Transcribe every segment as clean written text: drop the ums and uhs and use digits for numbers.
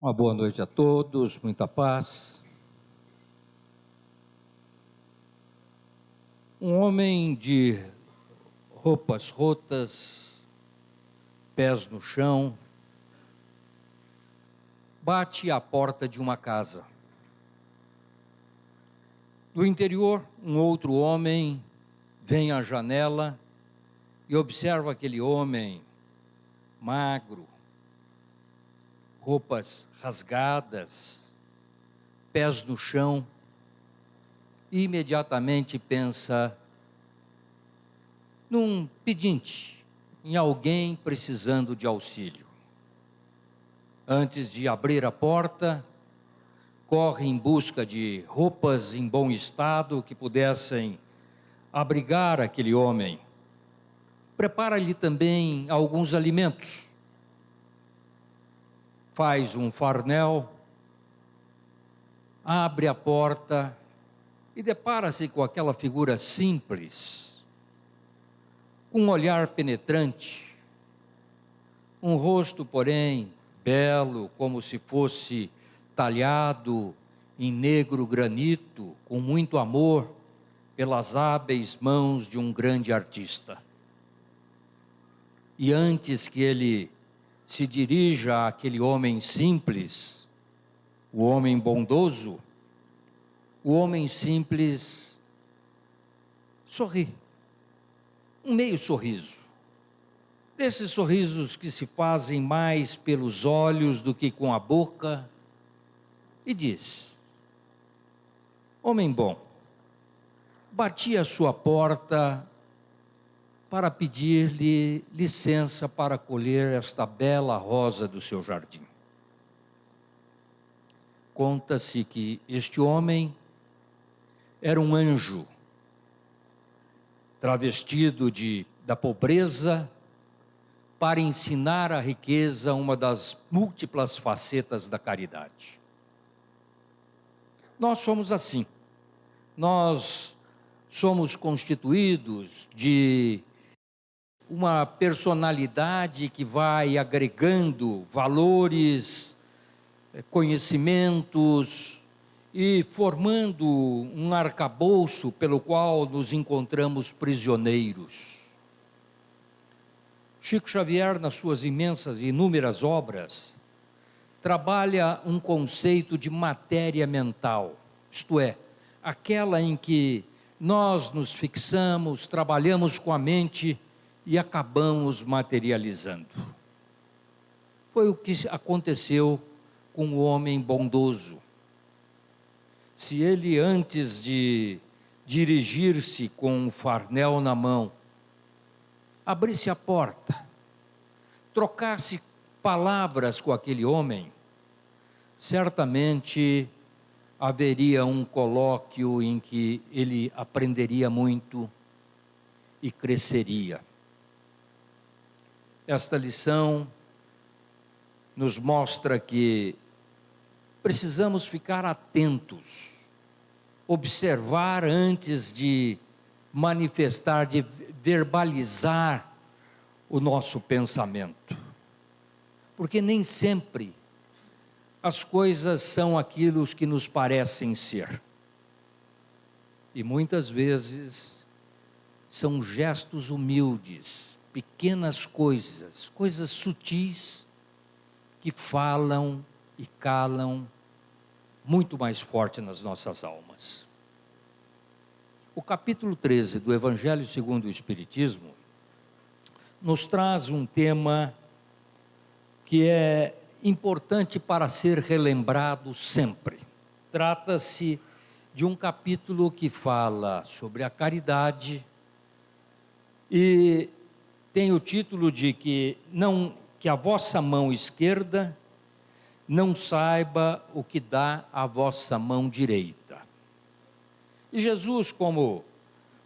Uma boa noite a todos, muita paz. Um homem de roupas rotas, pés no chão, bate à porta de uma casa. Do interior, um outro homem vem à janela e observa aquele homem magro, roupas rasgadas, pés no chão, e imediatamente pensa num pedinte, em alguém precisando de auxílio. Antes de abrir a porta, corre em busca de roupas em bom estado que pudessem abrigar aquele homem. Prepara-lhe também alguns alimentos. Faz um farnel, abre a porta e depara-se com aquela figura simples, com um olhar penetrante, um rosto, porém, belo, como se fosse talhado em negro granito, com muito amor, pelas hábeis mãos de um grande artista. E antes que ele se dirija àquele homem simples, o homem bondoso, o homem simples sorri, um meio sorriso, desses sorrisos que se fazem mais pelos olhos do que com a boca, e diz: homem bom, bati à sua porta para pedir-lhe licença para colher esta bela rosa do seu jardim. Conta-se que este homem era um anjo, travestido da pobreza, para ensinar a riqueza, uma das múltiplas facetas da caridade. Nós somos assim, nós somos constituídos de uma personalidade que vai agregando valores, conhecimentos e formando um arcabouço pelo qual nos encontramos prisioneiros. Chico Xavier, nas suas imensas e inúmeras obras, trabalha um conceito de matéria mental, isto é, aquela em que nós nos fixamos, trabalhamos com a mente e acabamos materializando. Foi o que aconteceu com o homem bondoso. Se ele, antes de dirigir-se com um farnel na mão, abrisse a porta, trocasse palavras com aquele homem, certamente haveria um colóquio em que ele aprenderia muito e cresceria. Esta lição nos mostra que precisamos ficar atentos, observar antes de manifestar, de verbalizar o nosso pensamento. Porque nem sempre as coisas são aquilo que nos parecem ser. E muitas vezes são gestos humildes, pequenas coisas, coisas sutis, que falam e calam muito mais forte nas nossas almas. O capítulo 13 do Evangelho segundo o Espiritismo nos traz um tema que é importante para ser relembrado sempre. Trata-se de um capítulo que fala sobre a caridade e tem o título de que a vossa mão esquerda não saiba o que dá a vossa mão direita. E Jesus, como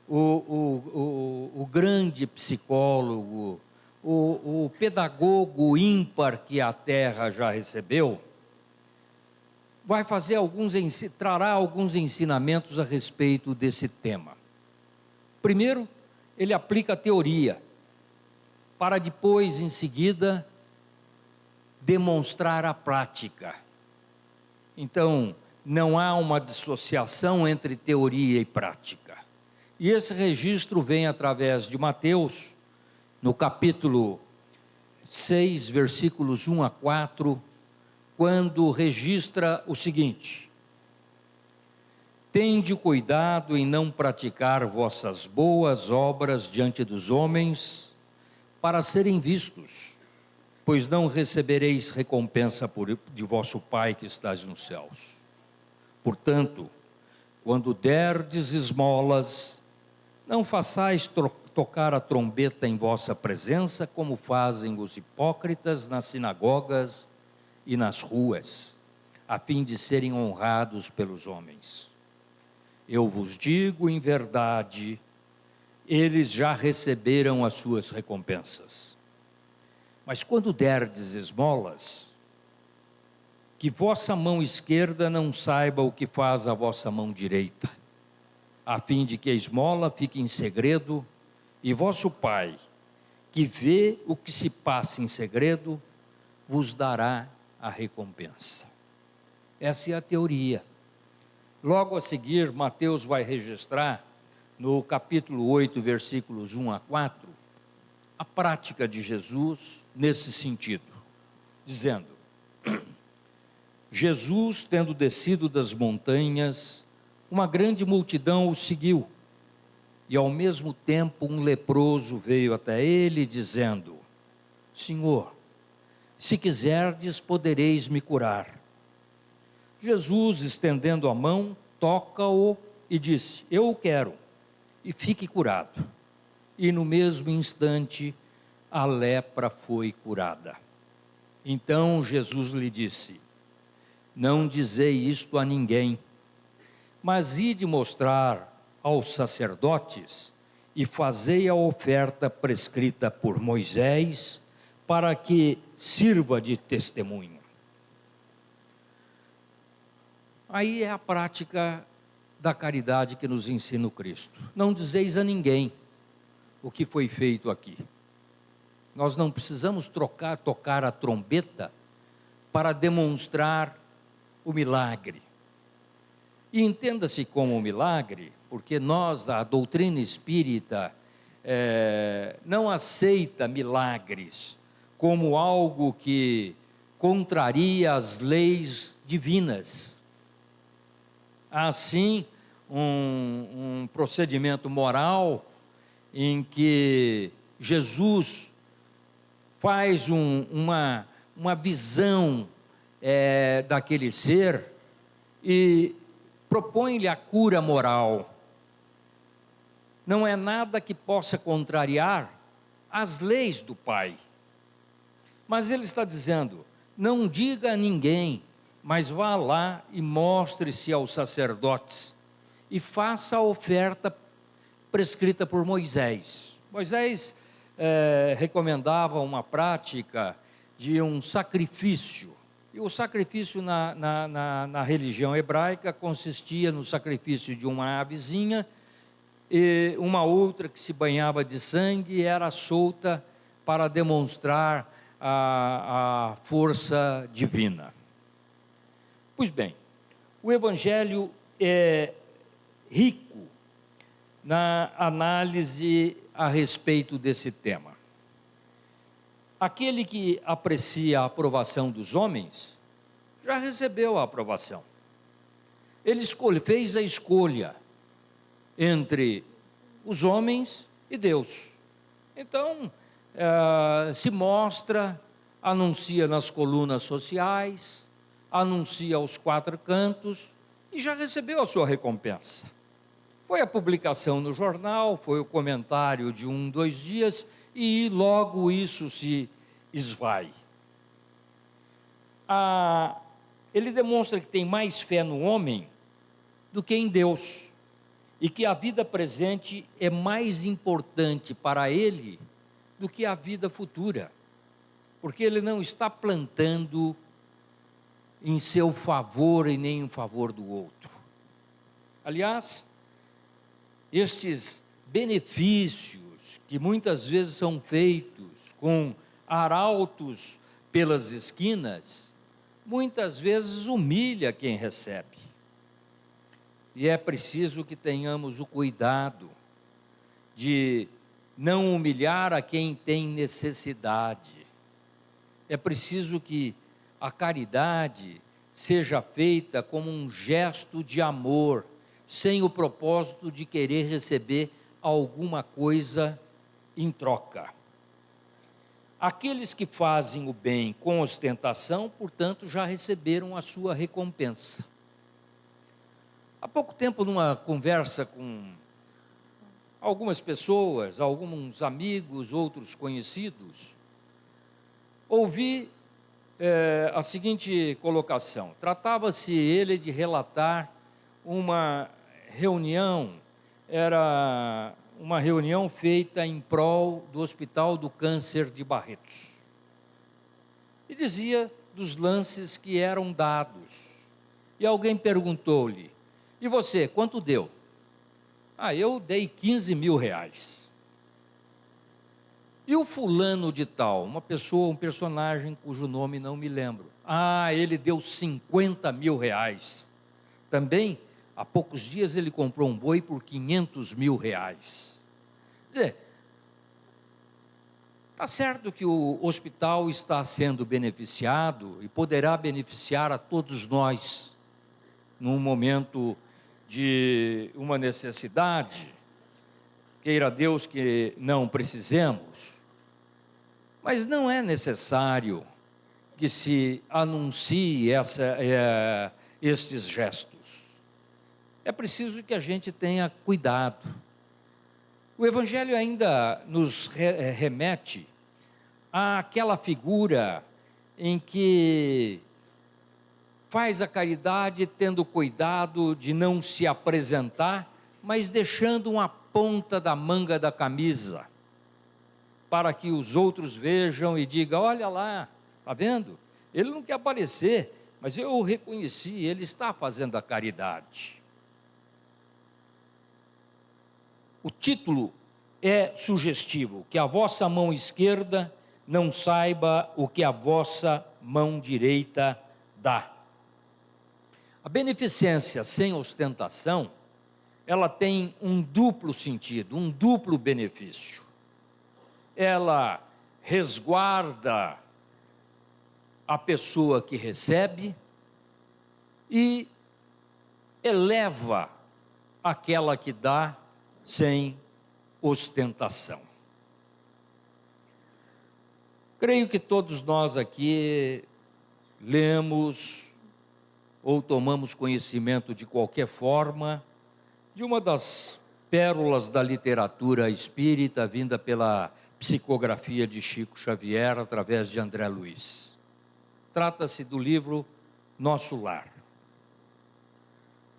o grande psicólogo, o pedagogo ímpar que a Terra já recebeu, trará alguns ensinamentos a respeito desse tema. Primeiro, ele aplica a teoria, para depois, em seguida, demonstrar a prática. Então, não há uma dissociação entre teoria e prática. E esse registro vem através de Mateus, no capítulo 6, versículos 1 a 4, quando registra o seguinte: tende cuidado em não praticar vossas boas obras diante dos homens, para serem vistos, pois não recebereis recompensa de vosso Pai que estás nos céus. Portanto, quando derdes esmolas, não façais tocar a trombeta em vossa presença, como fazem os hipócritas nas sinagogas e nas ruas, a fim de serem honrados pelos homens. Eu vos digo em verdade, eles já receberam as suas recompensas. Mas quando derdes esmolas, que vossa mão esquerda não saiba o que faz a vossa mão direita, a fim de que a esmola fique em segredo, e vosso Pai, que vê o que se passa em segredo, vos dará a recompensa. Essa é a teoria. Logo a seguir, Mateus vai registrar, no capítulo 8, versículos 1 a 4, a prática de Jesus nesse sentido, dizendo: Jesus, tendo descido das montanhas, uma grande multidão o seguiu, e ao mesmo tempo um leproso veio até ele, dizendo: Senhor, se quiserdes, podereis me curar. Jesus, estendendo a mão, toca-o e disse: eu o quero, e fique curado. E no mesmo instante, a lepra foi curada. Então Jesus lhe disse: não dizei isto a ninguém, mas ide mostrar aos sacerdotes e fazei a oferta prescrita por Moisés, para que sirva de testemunho. Aí é a prática da caridade que nos ensina o Cristo. Não dizeis a ninguém o que foi feito aqui. Nós não precisamos tocar a trombeta para demonstrar o milagre. E entenda-se como milagre, porque nós, a doutrina espírita, não aceita milagres como algo que contraria as leis divinas. Há sim um procedimento moral em que Jesus faz uma visão daquele ser e propõe-lhe a cura moral. Não é nada que possa contrariar as leis do Pai. Mas ele está dizendo: não diga a ninguém, mas vá lá e mostre-se aos sacerdotes e faça a oferta prescrita por Moisés. Moisés recomendava uma prática de um sacrifício. E o sacrifício na religião hebraica consistia no sacrifício de uma avezinha, e uma outra que se banhava de sangue era solta para demonstrar a força divina. Pois bem, o Evangelho é rico na análise a respeito desse tema. Aquele que aprecia a aprovação dos homens, já recebeu a aprovação. Ele fez a escolha entre os homens e Deus. Então, se mostra, anuncia nas colunas sociais, anuncia aos quatro cantos e já recebeu a sua recompensa. Foi a publicação no jornal, foi o comentário de 2 dias e logo isso se esvai. Ele demonstra que tem mais fé no homem do que em Deus e que a vida presente é mais importante para ele do que a vida futura, porque ele não está plantando em seu favor e nem em favor do outro. Aliás, estes benefícios que muitas vezes são feitos com arautos pelas esquinas, muitas vezes humilha quem recebe. E é preciso que tenhamos o cuidado de não humilhar a quem tem necessidade. É preciso que a caridade seja feita como um gesto de amor, sem o propósito de querer receber alguma coisa em troca. Aqueles que fazem o bem com ostentação, portanto, já receberam a sua recompensa. Há pouco tempo, numa conversa com algumas pessoas, alguns amigos, outros conhecidos, ouvi a seguinte colocação. Tratava-se ele de relatar uma reunião, era uma reunião feita em prol do Hospital do Câncer de Barretos. E dizia dos lances que eram dados. E alguém perguntou-lhe, e você, quanto deu? Eu dei 15 mil reais. E o fulano de tal, uma pessoa, um personagem cujo nome não me lembro. Ele deu 50 mil reais. Também, há poucos dias, ele comprou um boi por 500 mil reais. Quer dizer, está certo que o hospital está sendo beneficiado e poderá beneficiar a todos nós num momento de uma necessidade, queira Deus que não precisemos, mas não é necessário que se anuncie estes gestos. É preciso que a gente tenha cuidado. O Evangelho ainda nos remete àquela figura em que faz a caridade tendo cuidado de não se apresentar, mas deixando uma ponta da manga da camisa, para que os outros vejam e digam, olha lá, está vendo? Ele não quer aparecer, mas eu o reconheci, ele está fazendo a caridade. O título é sugestivo, que a vossa mão esquerda não saiba o que a vossa mão direita dá. A beneficência sem ostentação, ela tem um duplo sentido, um duplo benefício. Ela resguarda a pessoa que recebe e eleva aquela que dá sem ostentação. Creio que todos nós aqui lemos ou tomamos conhecimento de qualquer forma de uma das pérolas da literatura espírita vinda pela psicografia de Chico Xavier através de André Luiz. Trata-se do livro Nosso Lar.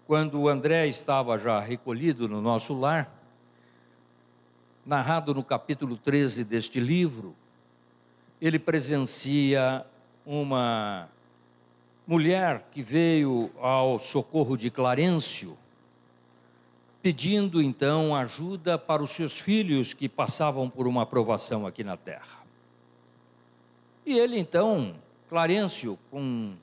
Quando o André estava já recolhido no nosso lar, narrado no capítulo 13 deste livro, ele presencia uma mulher que veio ao socorro de Clarencio, pedindo então ajuda para os seus filhos que passavam por uma provação aqui na terra. E ele então, Clarencio, com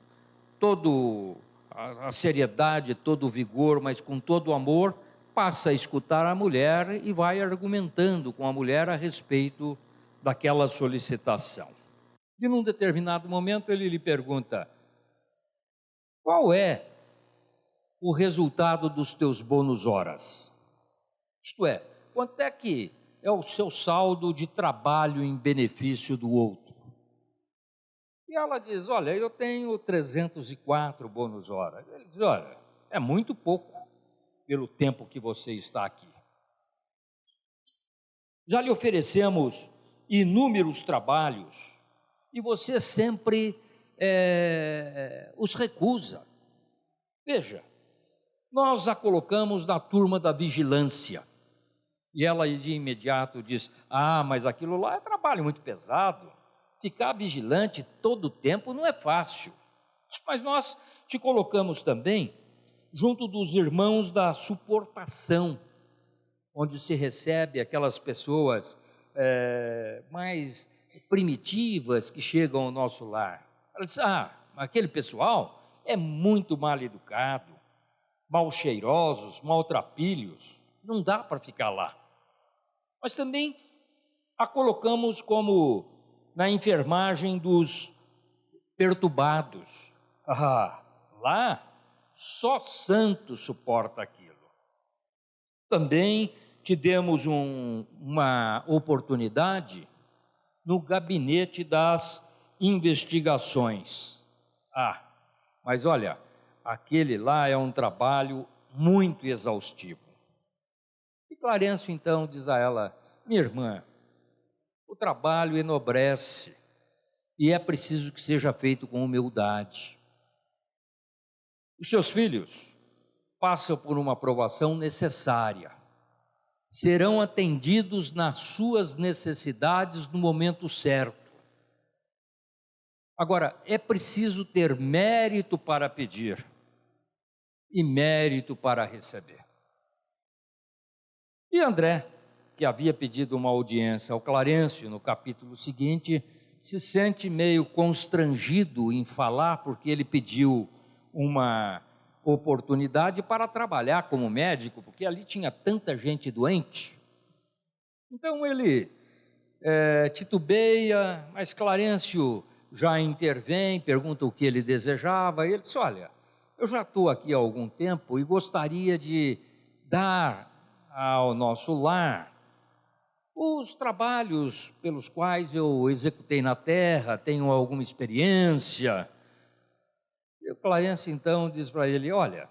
toda a seriedade, todo o vigor, mas com todo o amor, passa a escutar a mulher e vai argumentando com a mulher a respeito daquela solicitação. E num determinado momento ele lhe pergunta, qual é o resultado dos teus bônus horas? Isto é, quanto é que é o seu saldo de trabalho em benefício do outro? E ela diz, olha, eu tenho 304 bônus horas. Ele diz, olha, é muito pouco pelo tempo que você está aqui. Já lhe oferecemos inúmeros trabalhos e você sempre os recusa. Veja, nós a colocamos na turma da vigilância. E ela de imediato diz, mas aquilo lá é trabalho muito pesado. Ficar vigilante todo o tempo não é fácil. Mas nós te colocamos também junto dos irmãos da suportação, onde se recebe aquelas pessoas mais primitivas que chegam ao nosso lar. Ela diz, aquele pessoal é muito mal educado, mal cheirosos, maltrapilhos, não dá para ficar lá. Mas também a colocamos como na enfermagem dos perturbados. Lá só santo suporta aquilo. Também te demos uma oportunidade no gabinete das investigações. Mas olha, aquele lá é um trabalho muito exaustivo. E Clarencio então diz a ela: minha irmã, o trabalho enobrece e é preciso que seja feito com humildade. Os seus filhos passam por uma provação necessária, serão atendidos nas suas necessidades no momento certo. Agora, é preciso ter mérito para pedir e mérito para receber. E André, que havia pedido uma audiência ao Clarencio no capítulo seguinte, se sente meio constrangido em falar, porque ele pediu uma oportunidade para trabalhar como médico, porque ali tinha tanta gente doente. Então ele titubeia, mas Clarencio já intervém, pergunta o que ele desejava, e ele disse: olha, eu já estou aqui há algum tempo e gostaria de dar ao nosso lar os trabalhos pelos quais eu executei na terra, tenho alguma experiência. E o Clarencio então diz para ele: olha,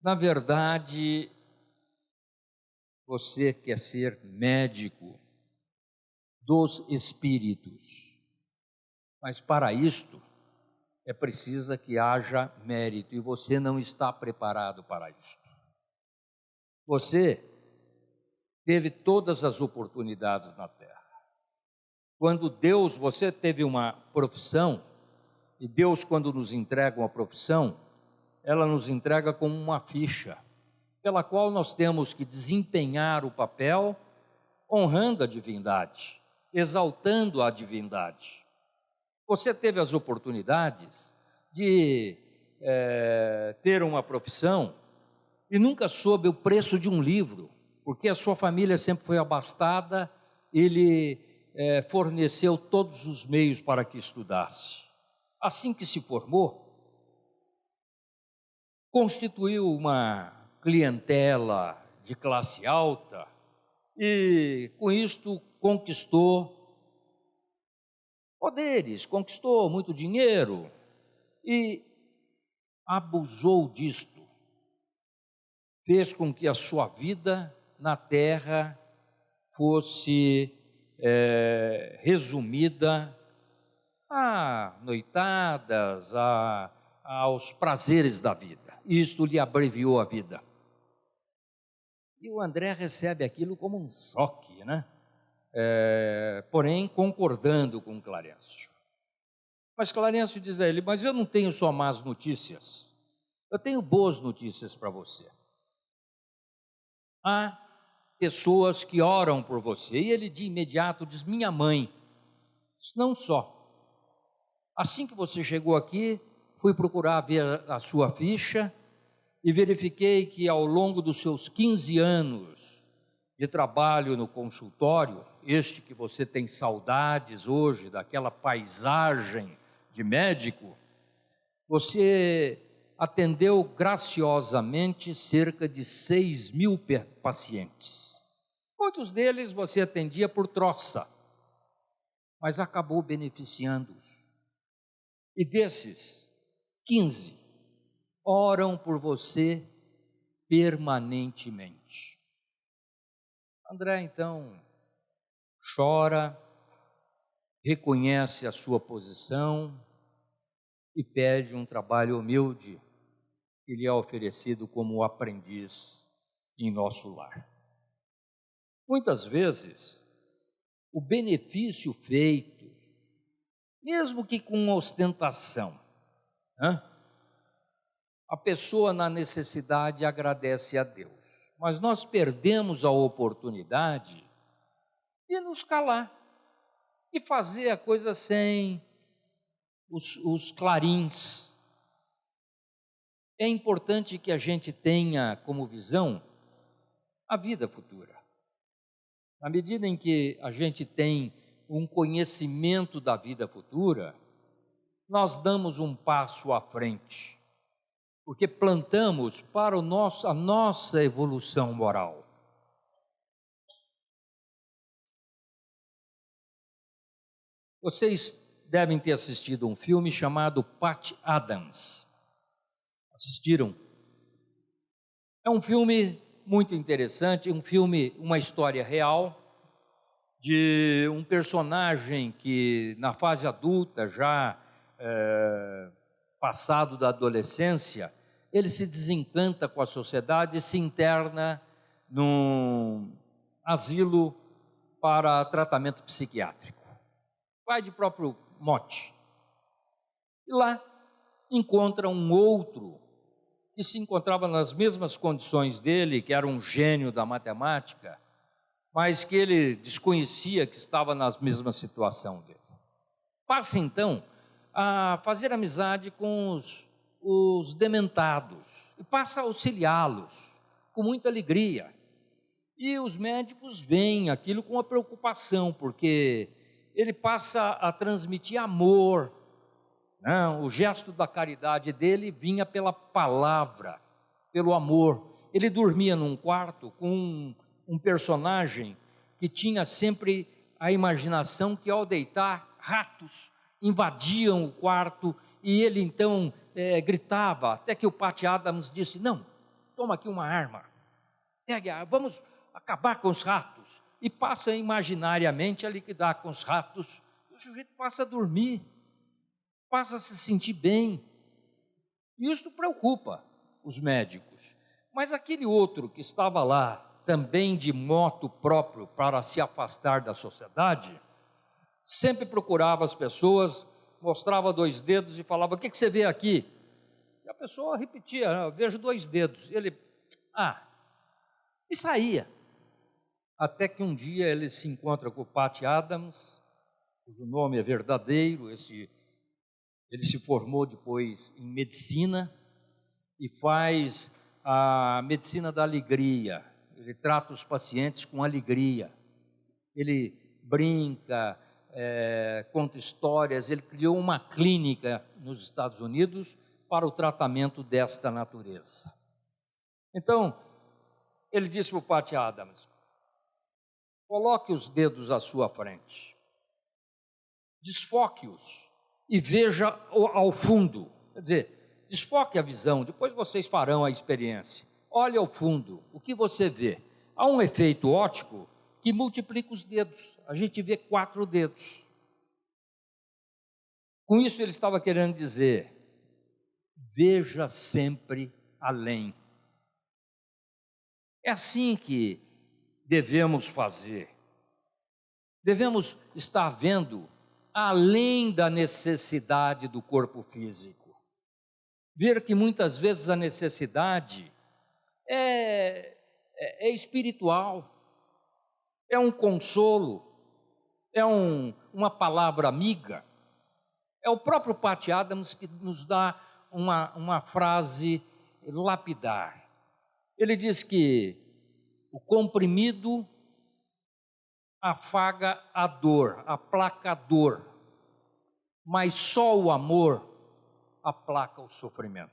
na verdade, você quer ser médico dos espíritos, mas para isto é preciso que haja mérito, e você não está preparado para isto. Você teve todas as oportunidades na terra. Quando você teve uma profissão, e Deus, quando nos entrega uma profissão, ela nos entrega como uma ficha, pela qual nós temos que desempenhar o papel, honrando a divindade, exaltando a divindade. Você teve as oportunidades de ter uma profissão e nunca soube o preço de um livro, porque a sua família sempre foi abastada, ele forneceu todos os meios para que estudasse. Assim que se formou, constituiu uma clientela de classe alta e, com isto, conquistou poderes, conquistou muito dinheiro e abusou disto. Fez com que a sua vida na terra fosse resumida a noitadas, aos prazeres da vida. Isto lhe abreviou a vida. E o André recebe aquilo como um choque, né? Porém, concordando com Clarencio. Mas Clarencio diz a ele: mas eu não tenho só más notícias, eu tenho boas notícias para você. Há pessoas que oram por você. E ele de imediato diz: minha mãe. Não só. Assim que você chegou aqui, fui procurar ver a sua ficha e verifiquei que ao longo dos seus 15 anos de trabalho no consultório, este que você tem saudades hoje, daquela paisagem de médico, você atendeu graciosamente cerca de 6.000 pacientes. Muitos deles você atendia por troça, mas acabou beneficiando-os. E desses, 15 oram por você permanentemente. André, então, chora, reconhece a sua posição e pede um trabalho humilde que lhe é oferecido como aprendiz em nosso lar. Muitas vezes, o benefício feito, mesmo que com ostentação, a pessoa na necessidade agradece a Deus, mas nós perdemos a oportunidade de nos calar e fazer a coisa sem os clarins. É importante que a gente tenha como visão a vida futura. Na medida em que a gente tem um conhecimento da vida futura, nós damos um passo à frente, porque plantamos para a nossa evolução moral. Vocês devem ter assistido um filme chamado Patch Adams. Assistiram? É um filme muito interessante, uma história real de um personagem que na fase adulta, já passado da adolescência, ele se desencanta com a sociedade e se interna num asilo para tratamento psiquiátrico. Vai de próprio mote. E lá encontra um outro que se encontrava nas mesmas condições dele, que era um gênio da matemática, mas que ele desconhecia que estava na mesma situação dele. Passa então a fazer amizade com os dementados e passa a auxiliá-los com muita alegria. E os médicos veem aquilo com uma preocupação, porque ele passa a transmitir amor. O gesto da caridade dele vinha pela palavra, pelo amor. Ele dormia num quarto com um personagem que tinha sempre a imaginação que, ao deitar, ratos invadiam o quarto e ele então gritava, até que o Patch Adams disse: não, toma aqui uma arma, vamos acabar com os ratos. E passa imaginariamente a liquidar com os ratos. O sujeito passa a dormir, passa a se sentir bem. E isso preocupa os médicos. Mas aquele outro que estava lá, também de moto próprio para se afastar da sociedade, sempre procurava as pessoas, mostrava 2 dedos e falava: o que você vê aqui? E a pessoa repetia: eu vejo 2 dedos. E ele, e saía. Até que um dia ele se encontra com o Patch Adams, cujo nome é verdadeiro. Ele se formou depois em medicina e faz a medicina da alegria. Ele trata os pacientes com alegria. Ele brinca, conta histórias. Ele criou uma clínica nos Estados Unidos para o tratamento desta natureza. Então, ele disse para o Patch Adams: coloque os dedos à sua frente, desfoque-os e veja ao fundo. Quer dizer, desfoque a visão, depois vocês farão a experiência. Olhe ao fundo, o que você vê? Há um efeito óptico que multiplica os dedos. A gente vê 4 dedos. Com isso ele estava querendo dizer: veja sempre além. É assim que devemos fazer. Devemos estar vendo além da necessidade do corpo físico. Ver que muitas vezes a necessidade é espiritual, é um consolo, é uma palavra amiga. É o próprio Patch Adams que nos dá uma frase lapidar. Ele diz que o comprimido afaga a dor, aplaca a dor, mas só o amor aplaca o sofrimento.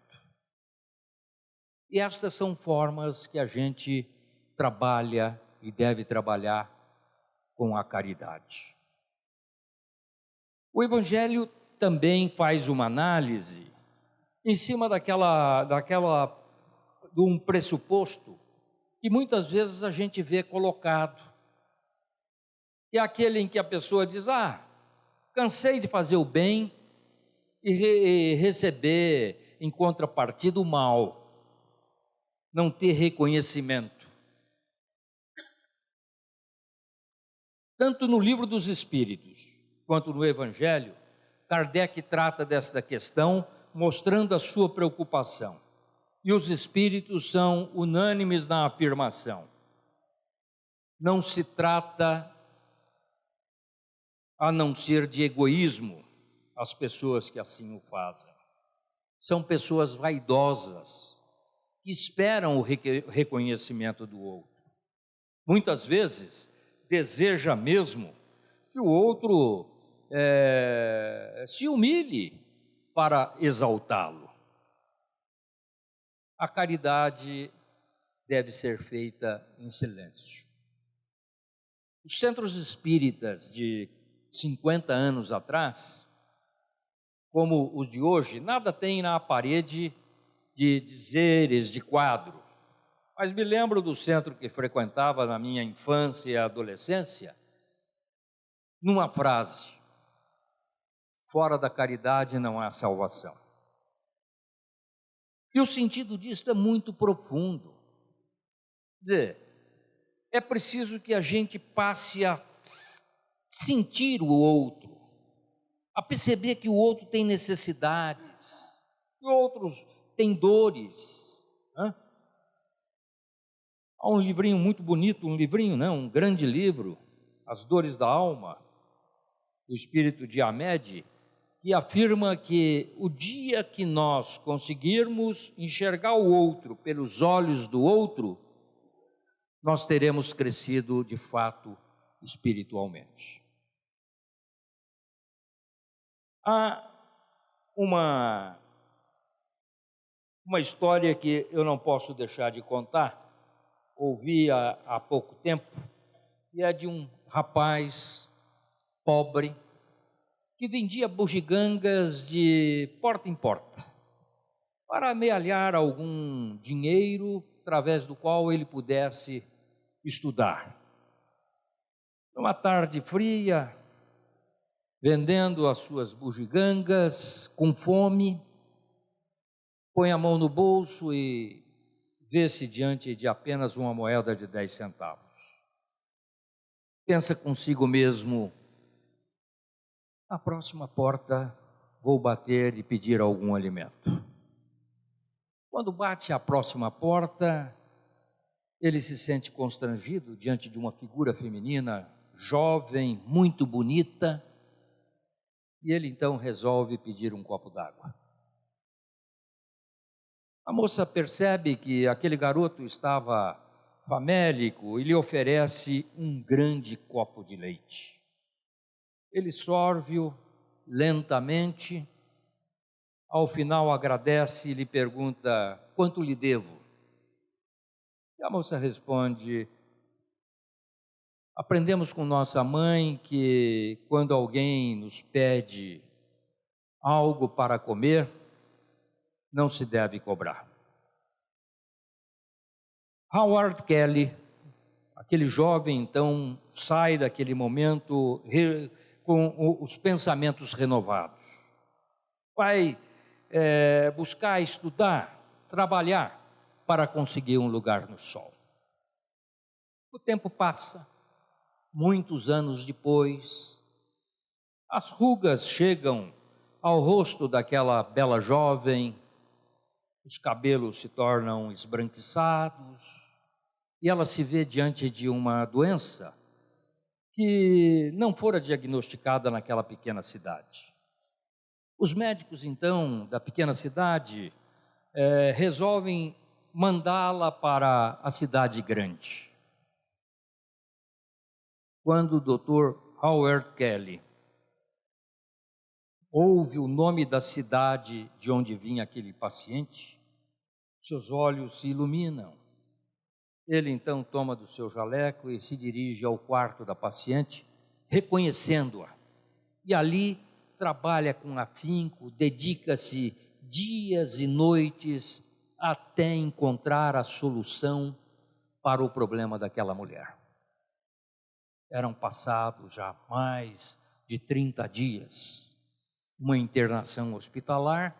E estas são formas que a gente trabalha e deve trabalhar com a caridade. O Evangelho também faz uma análise em cima de um pressuposto que muitas vezes a gente vê colocado. É aquele em que a pessoa diz: cansei de fazer o bem e receber em contrapartida o mal, não ter reconhecimento. Tanto no Livro dos Espíritos quanto no Evangelho, Kardec trata desta questão, mostrando a sua preocupação. E os Espíritos são unânimes na afirmação. Não se trata a não ser de egoísmo, as pessoas que assim o fazem. São pessoas vaidosas, que esperam o reconhecimento do outro. Muitas vezes, deseja mesmo que o outro se humilhe para exaltá-lo. A caridade deve ser feita em silêncio. Os centros espíritas de 50 anos atrás, como os de hoje, nada tem na parede de dizeres, de quadro. Mas me lembro do centro que frequentava na minha infância e adolescência, numa frase: fora da caridade não há salvação. E o sentido disso é muito profundo. Quer dizer, é preciso que a gente passe a sentir o outro, a perceber que o outro tem necessidades, que outros têm dores. Há um livrinho muito bonito, um grande livro, As Dores da Alma, do espírito de Hamed, que afirma que o dia que nós conseguirmos enxergar o outro pelos olhos do outro, nós teremos crescido de fato espiritualmente. Há uma história que eu não posso deixar de contar, ouvi há pouco tempo, e é de um rapaz pobre que vendia bugigangas de porta em porta para amealhar algum dinheiro através do qual ele pudesse estudar. Numa tarde fria, vendendo as suas bugigangas, com fome, põe a mão no bolso e vê-se diante de apenas uma moeda de 10 centavos. Pensa consigo mesmo: na próxima porta vou bater e pedir algum alimento. Quando bate a próxima porta, ele se sente constrangido diante de uma figura feminina, jovem, muito bonita, e ele então resolve pedir um copo d'água. A moça percebe que aquele garoto estava famélico e lhe oferece um grande copo de leite. Ele sorve-o lentamente, ao final agradece e lhe pergunta: quanto lhe devo? E a moça responde: aprendemos com nossa mãe que quando alguém nos pede algo para comer, não se deve cobrar. Howard Kelly, aquele jovem, então, sai daquele momento com os pensamentos renovados. Vai buscar estudar, trabalhar para conseguir um lugar no sol. O tempo passa, muitos anos depois, as rugas chegam ao rosto daquela bela jovem, os cabelos se tornam esbranquiçados e ela se vê diante de uma doença que não fora diagnosticada naquela pequena cidade. Os médicos, então, da pequena cidade resolvem mandá-la para a cidade grande. Quando o Dr. Howard Kelly ouve o nome da cidade de onde vinha aquele paciente, seus olhos se iluminam. Ele então toma do seu jaleco e se dirige ao quarto da paciente, reconhecendo-a. E ali trabalha com afinco, dedica-se dias e noites até encontrar a solução para o problema daquela mulher. Eram passados já mais de 30 dias. Uma internação hospitalar,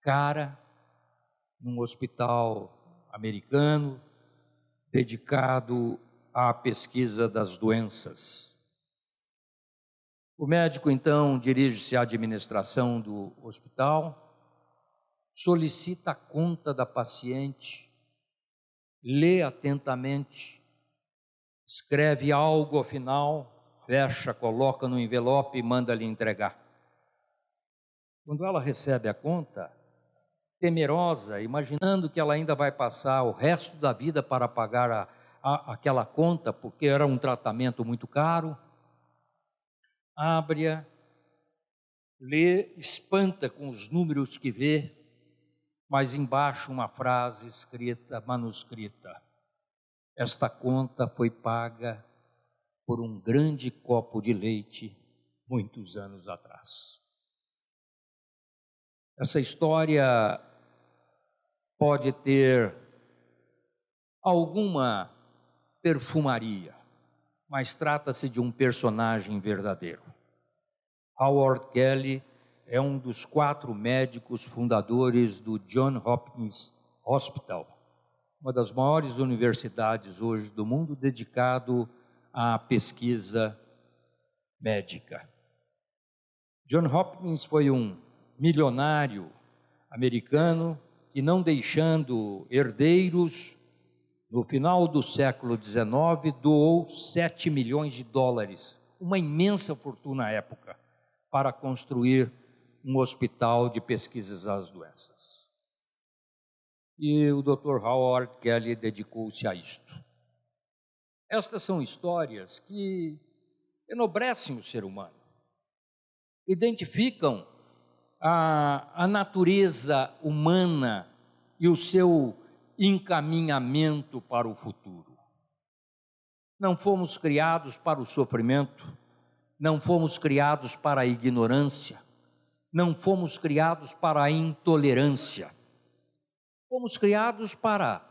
cara, num hospital americano, dedicado à pesquisa das doenças. O médico, então, dirige-se à administração do hospital, solicita a conta da paciente, lê atentamente, escreve algo ao final, fecha, coloca no envelope e manda-lhe entregar. Quando ela recebe a conta, temerosa, imaginando que ela ainda vai passar o resto da vida para pagar aquela conta, porque era um tratamento muito caro, abre-a, lê, espanta com os números que vê, mas embaixo uma frase escrita, manuscrita: esta conta foi paga por um grande copo de leite muitos anos atrás. Essa história pode ter alguma perfumaria, mas trata-se de um personagem verdadeiro. Howard Kelly é um dos 4 médicos fundadores do Johns Hopkins Hospital, uma das maiores universidades hoje do mundo dedicado à pesquisa médica. Johns Hopkins foi um milionário americano que, não deixando herdeiros, no final do século XIX, doou 7 milhões de dólares, uma imensa fortuna à época, para construir um hospital de pesquisas às doenças. E o Dr. Howard Kelly dedicou-se a isto. Estas são histórias que enobrecem o ser humano, identificam a natureza humana e o seu encaminhamento para o futuro. Não fomos criados para o sofrimento, não fomos criados para a ignorância, não fomos criados para a intolerância. Fomos criados para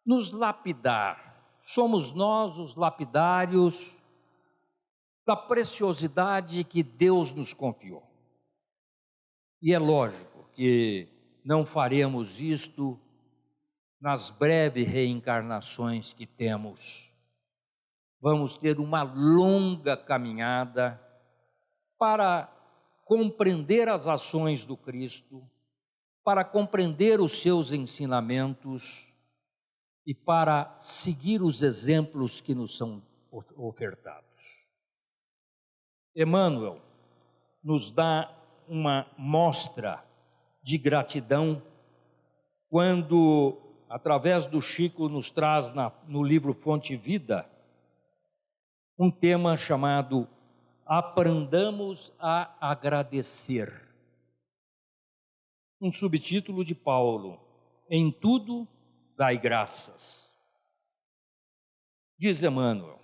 nos lapidar. Somos nós os lapidários da preciosidade que Deus nos confiou. E é lógico que não faremos isto nas breves reencarnações que temos. Vamos ter uma longa caminhada para compreender as ações do Cristo, para compreender os seus ensinamentos e para seguir os exemplos que nos são ofertados. Emmanuel nos dá uma mostra de gratidão quando, através do Chico, nos traz no livro Fonte Vida um tema chamado Aprendamos a Agradecer. Um subtítulo de Paulo: Em tudo dai graças. Diz Emmanuel: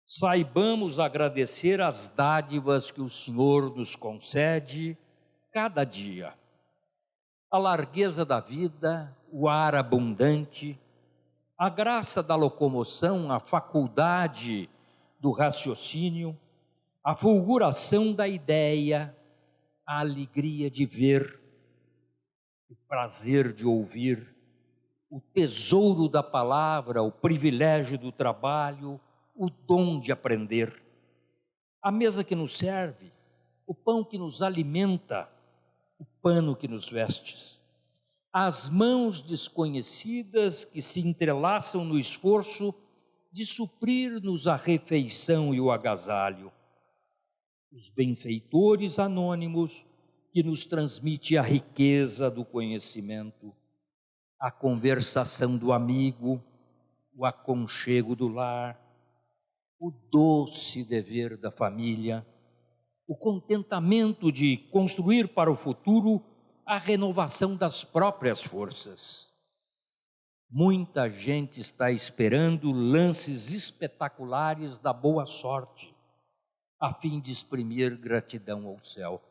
saibamos agradecer as dádivas que o Senhor nos concede cada dia. A largueza da vida, o ar abundante, a graça da locomoção, a faculdade do raciocínio, a fulguração da ideia, a alegria de ver, o prazer de ouvir, o tesouro da palavra, o privilégio do trabalho, o dom de aprender, a mesa que nos serve, o pão que nos alimenta, o pano que nos veste, as mãos desconhecidas que se entrelaçam no esforço de suprir-nos a refeição e o agasalho, os benfeitores anônimos que nos transmite a riqueza do conhecimento, a conversação do amigo, o aconchego do lar, o doce dever da família, o contentamento de construir para o futuro a renovação das próprias forças. Muita gente está esperando lances espetaculares da boa sorte, a fim de exprimir gratidão ao céu.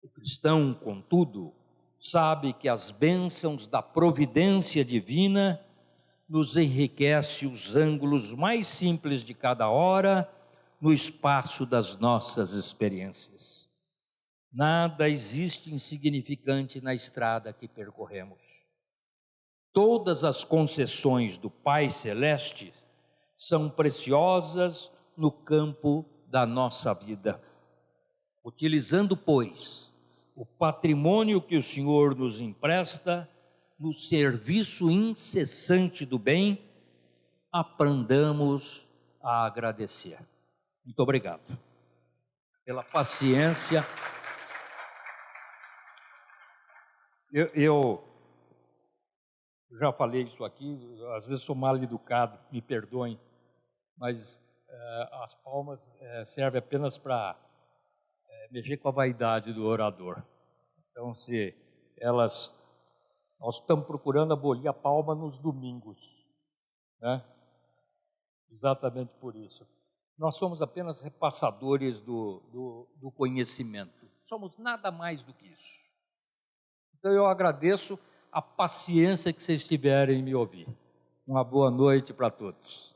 O cristão, contudo, sabe que as bênçãos da providência divina nos enriquece os ângulos mais simples de cada hora no espaço das nossas experiências. Nada existe insignificante na estrada que percorremos. Todas as concessões do Pai Celeste são preciosas no campo da nossa vida. Utilizando, pois, o patrimônio que o Senhor nos empresta, no serviço incessante do bem, aprendamos a agradecer. Muito obrigado pela paciência Eu já falei isso aqui, às vezes sou mal educado, me perdoem, mas as palmas servem apenas para mexer com a vaidade do orador. Então, nós estamos procurando abolir a palma nos domingos, né? Exatamente por isso. Nós somos apenas repassadores do conhecimento. Somos nada mais do que isso. Então, eu agradeço a paciência que vocês tiverem em me ouvir. Uma boa noite para todos.